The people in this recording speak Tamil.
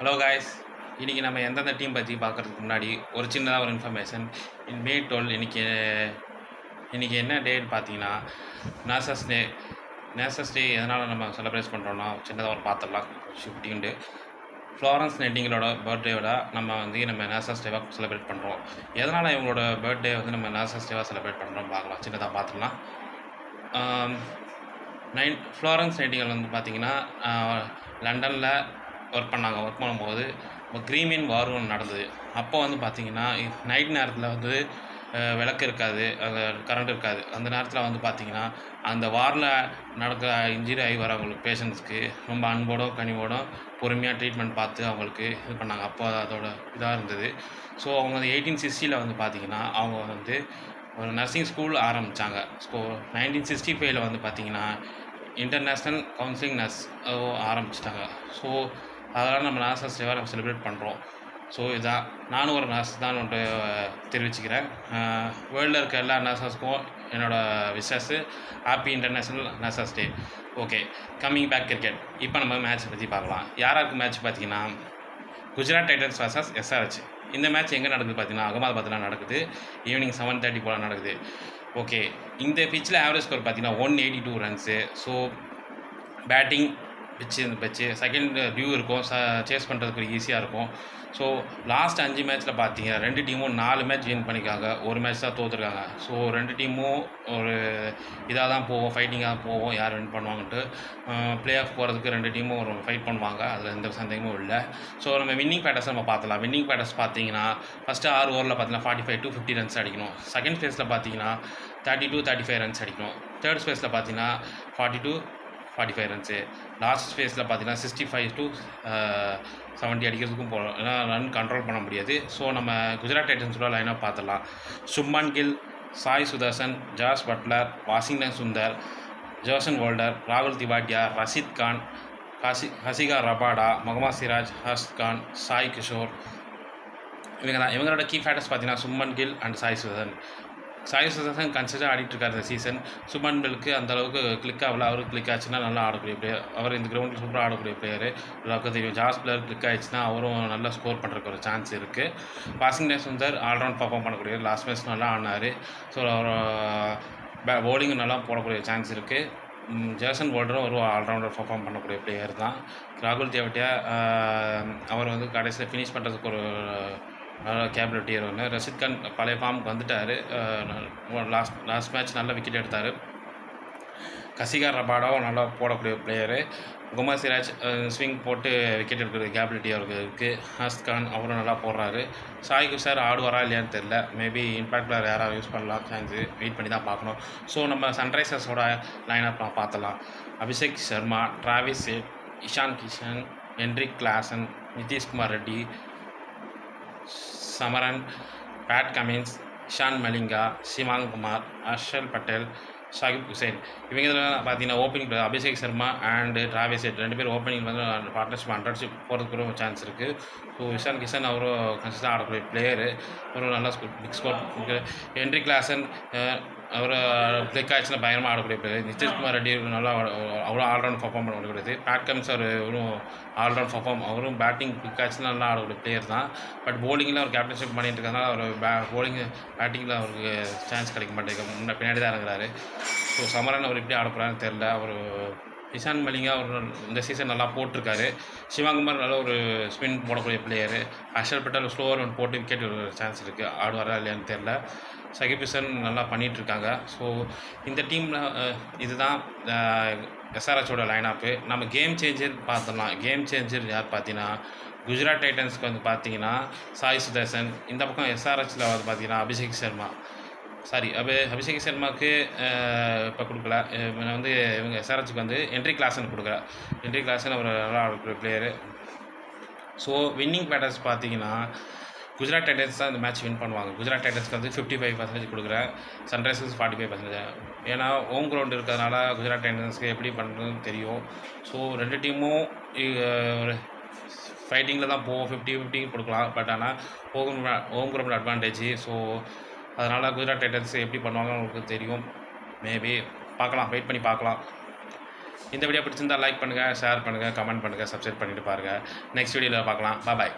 Hello guys. இன்றைக்கி நம்ம எந்தெந்த டீம் பற்றி பார்க்குறதுக்கு முன்னாடி ஒரு சின்னதாக ஒரு இன்ஃபர்மேஷன். மே 12 இன்றைக்கி என்ன டேன்னு பார்த்தீங்கன்னா நேசஸ் டே. நேசஸ் டே எதனால் நம்ம செலிப்ரேட் பண்ணுறோன்னா சின்னதாக ஒரு பார்த்துடலாம். ஷிஃப்டின்ட்டு ஃப்ளாரன்ஸ் நைட்டிங்கலோட பர்த்டேவோட நம்ம நேசஸ் டேவாக செலிப்ரேட் பண்ணுறோம். எதனால் இவங்களோட பர்த்டே நம்ம நேசஸ் டேவாக செலிப்ரேட் பண்ணுறோம் பார்க்கலாம். சின்னதாக பார்த்துடலாம். ஃப்ளாரன்ஸ் நைட்டிங்கல் பார்த்திங்கன்னா லண்டனில் ஒர்க் பண்ணும்போது கிரீமியன் வார் ஒன்று நடந்தது. அப்போ பார்த்திங்கன்னா நைட் நேரத்தில் விளக்கு இருக்காது, அங்கே கரண்ட் இருக்காது. அந்த நேரத்தில் பார்த்திங்கன்னா அந்த வாரில் நடக்கிற இன்ஜுரி ஆகி வரவங்களுக்கு பேஷண்ட்ஸ்க்கு ரொம்ப அன்போடும் கனிவோடும் பொறுமையாக ட்ரீட்மெண்ட் பார்த்து அவங்களுக்கு இது பண்ணாங்க. அப்போ அதோட இதாக இருந்தது. ஸோ அவங்க 1860 பார்த்திங்கன்னா அவங்க ஒரு நர்சிங் ஸ்கூல் ஆரம்பித்தாங்க. 1965 பார்த்திங்கன்னா இன்டர்நேஷ்னல் கவுன்சிலிங் நர்ஸ் ஆரம்பிச்சிட்டாங்க. ஸோ அதெல்லாம் நம்ம நேசஸ் டேவாக நம்ம செலிப்ரேட் பண்ணுறோம். ஸோ இதான் நானும் ஒரு நர்ஸ் தான் தெரிவிச்சுக்கிறேன். வேர்ல்டில் இருக்க எல்லா நர்சஸ்க்கும் என்னோடய wishes. Happy international nurses day. Okay, coming back cricket. இப்போ நம்ம மேட்ச் பற்றி பார்க்கலாம். யாராருக்கு மேட்ச் பார்த்தீங்கன்னா குஜராத் டைட்டன்ஸ் vs SRH. இந்த மேட்ச் எங்கே நடக்குது பார்த்தீங்கன்னா அகமதாபாத்தில் நடக்குது. ஈவினிங் 7:30 போல் நடக்குது. ஓகே, இந்த பிச்சில் ஆவரேஜ் ஸ்கோர் பார்த்தீங்கன்னா 182 runs. So batting pitch second view இருக்கும், சேஸ் பண்ணுறதுக்கு ஈஸியாக இருக்கும். ஸோ லாஸ்ட் 5 மேட்ச்சில் பார்த்தீங்கன்னா 2 டீமும் 4 மேட்ச் வின் பண்ணிக்காங்க, ஒரு மேட்ச் தான் தோற்றுருக்காங்க. ஸோ 2 டீமும் ஒரு இதாக தான் போகும், ஃபைட்டிங்காக போகும் யார் வின் பண்ணுவாங்கன்ட்டு. ப்ளே ஆஃப் போகிறதுக்கு 2 டீமும் ஒரு ஃபைட் பண்ணுவாங்க, அதில் எந்த சந்தேகமும் இல்லை. ஸோ நம்ம வின்னிங் பேட்டர்ஸ் நம்ம பார்த்துலாம். வின்னிங் பேட்டர்ஸ் பார்த்தீங்கன்னா ஃபஸ்ட்டு 6 ஓவரில் பார்த்தீங்கன்னா 45 to 50 ரன்ஸ் அடிக்கணும். செகண்ட் ஃபேஸில் பார்த்தீங்கன்னா 30 to 35 ரன்ஸ் அடிக்கணும். தேர்ட் ஃபேஸில் பார்த்தீங்கன்னா 40 to 45 ரன்ஸு. லாஸ்ட் ஃபேஸில் பார்த்தீங்கன்னா 65 to 70 அடிக்கிறதுக்கும் போகலாம், ஏன்னா ரன் கண்ட்ரோல் பண்ண முடியாது. ஸோ நம்ம குஜராத் டைட்டன்ஸோட லைனாக பார்த்துடலாம். Shubman Gill, Sai Sudharsan, Jos Buttler, Washington Sundar, Jason Holder, ராகுல் திவாட்டியா, ரஷீத் கான், ஹசிகா ரபாடா, முகமது சிராஜ், ஹர்ஷ் கான், சாய் கிஷோர். இவங்களோட கீ ஃபேக்டர்ஸ் பார்த்தீங்கன்னா சுப்மன் கில் அண்ட் சாய் சுதர்சன் கன்சிடராக ஆடிட்டுருக்கார் இந்த சீசன். சுப்மன் கில்லுக்கு அந்தளவுக்கு கிளிக் ஆகல. அவருக்கு கிளிக் ஆச்சுன்னா நல்லா ஆடக்கூடிய பிளேயர். அவர் இந்த கிரவுண்டில் சூப்பராக ஆடக்கூடிய பிளேயர். எல்லாருக்கும் தெரியும். ஜாஸ் பிளேயர் கிளிக் ஆகிடுச்சுன்னா அவரும் நல்லா ஸ்கோர் பண்ணுறதுக்கு ஒரு சான்ஸ் இருக்குது. வாஷிங்டன் சுந்தர் ஆல்ரவுண்ட் பர்ஃபார்ம் பண்ணக்கூடிய, லாஸ்ட் மேட்ச் நல்லா ஆடினார். ஸோ அவர் பவுலிங்கும் நல்லா போடக்கூடிய சான்ஸ் இருக்குது. ஜேசன் ஹோல்டரும் ஒரு ஆல்ரவுண்டர் பர்ஃபார்ம் பண்ணக்கூடிய பிளேயர் தான். ராகுல் திவாட்டியா அவர் கடைசியில் ஃபினிஷ் பண்ணுறதுக்கு ஒரு கேபிலிட்டி ஒன்று. ரஷீத் கான் பழைய ஃபார்முக்கு வந்துட்டார். லாஸ்ட் மேட்ச் நல்ல விக்கெட் எடுத்தார். ஹசிகா ரபாடாவும் நல்லா போடக்கூடிய பிளேயரு. முகமது சிராஜ் ஸ்விங் போட்டு விக்கெட் எடுக்கிற கேபிலிட்டி அவருக்கு இருக்குது. ஹர்ஷ் கான் அவரும் நல்லா போடுறாரு. சாய் கிஷோர் ஆடுவாரா இல்லையான்னு தெரில. மேபி இம்பேக்ட் பிளேயர் யாராவது யூஸ் பண்ணலாம், சான்ஸு வெயிட் பண்ணி தான் பார்க்கணும். ஸோ நம்ம சன்ரைசர்ஸோட லைனப் பார்த்துலாம். Abhishek Sharma, Travis Head, Ishan Kishan, Heinrich Klaasen, Nitish Kumar Reddy, சமரன், பேட் கமின்ஸ், இஷான் மலிங்கா, சிவாங் குமார், ஹர்ஷல் பட்டேல், ஷாகிப் ஹுசைன். இவங்க இதில் பார்த்தீங்கன்னா opening player Abhishek Sharma and Travis Head 2 பேர் ஓப்பனிங் பார்ட்னர்ஷிப் 100 போகிறதுக்கு ஒரு சான்ஸ் இருக்குது. ஸோ இஷான் கிஷன் அவரும் கன்சிஸ்டாக ஆடக்கூடிய பிளேயரு. ஒரு நல்லா பிக் ஸ்கோர். ஹென்ரி கிளாசன் அவர் கிளிக் ஆச்சுன்னா பயங்கரமாக ஆடக்கூடிய பிளேயர். நிதிஷ்குமார் ரெட்டி நல்லா அவ்வளோ ஆல்ரவுண்ட் பர்ஃபார்ம் பண்ணக்கூடியது. பேட் கமின்ஸ் அவரும் ஆல்ரவுண்ட் பர்ஃபார்ம், அவரும் பேட்டிங் கிளிக் ஆச்சுன்னா நல்லா ஆடக்கூடிய பிளேயர் தான். பட் போலிங்கில் அவர் கேப்டன்ஷிப் பண்ணிட்டு இருக்கனால அவர் பேட்டிங்கில் அவருக்கு சான்ஸ் கிடைக்க மாட்டேங்குது, பின்னாடி தான் இறங்குறாரு. ஸோ சமரன் அவர் எப்படி ஆட போகிறாருன்னு தெரில. அவர் இஷான் மலிங்கா அவர் இந்த சீசன் நல்லா போட்டிருக்காரு. சிவகுமார் நல்ல ஒரு ஸ்பின் போடக்கூடிய பிளேயரு. ஹர்ஷல் பட்டேல் ஸ்லோவர் ஒன்று போட்டு விக்கெட் ஒரு சான்ஸ் இருக்குது, ஆடுவாரா இல்லையான்னு தெரில. ஷகிப் ஹுசைன் நல்லா பண்ணிகிட்ருக்காங்க. ஸோ இந்த டீமில் இதுதான் SRHோட லைனப்பு. நம்ம கேம் சேஞ்சர் பார்த்துடலாம். கேம் சேஞ்சர் யார் பார்த்தீங்கன்னா குஜராத் டைட்டன்ஸ்க்கு பார்த்தீங்கன்னா சாய் சுதர்சன். இந்த பக்கம் SRHல பார்த்தீங்கன்னா அபிஷேக் சர்மா. அபிஷேக் சர்மாவுக்கு இப்போ கொடுக்கல. இவங்க SRHக்கு ஹென்ரி கிளாசன் கொடுக்கல. ஹென்ரி கிளாசன் அவர் நல்லா ஆடக்கூடிய பிளேயரு. ஸோ வின்னிங் பேட்டர்ஸ் பார்த்தீங்கன்னா குஜராத் டைட்டன்ஸ் தான் இந்த மேட்ச் வின் பண்ணுவாங்க. குஜராத் டைட்டன்ஸ்க்கு 55% கொடுக்குறேன், சன்ரைசர்ஸ் 45%. ஏன்னா ஹோம் கிரவுண்ட் இருக்கிறதுனால குஜராத் டைட்டன்ஸ்க்கு எப்படி பண்ணுறதுன்னு தெரியும். ஸோ 2 டீமும் ஒரு ஃபைட்டிங்கில் தான் போகும். 50-50 கொடுக்கலாம். பட் ஆனால் ஹோம் கிரவுண்ட் அட்வான்டேஜ். ஸோ அதனால் குஜராத் டைட்டன்ஸ் எப்படி பண்ணுவாங்கன்னு உங்களுக்கு தெரியும். மேபி பார்க்கலாம், வெயிட் பண்ணி பார்க்கலாம். இந்த வீடியோ பிடிச்சிருந்தால் லைக் பண்ணுங்கள், ஷேர் பண்ணுங்கள், கமெண்ட் பண்ணுங்கள், சப்ஸ்கிரைப் பண்ணிவிட்டு பாருங்கள். நெக்ஸ்ட் வீடியோவில் பார்க்கலாம். பாய்.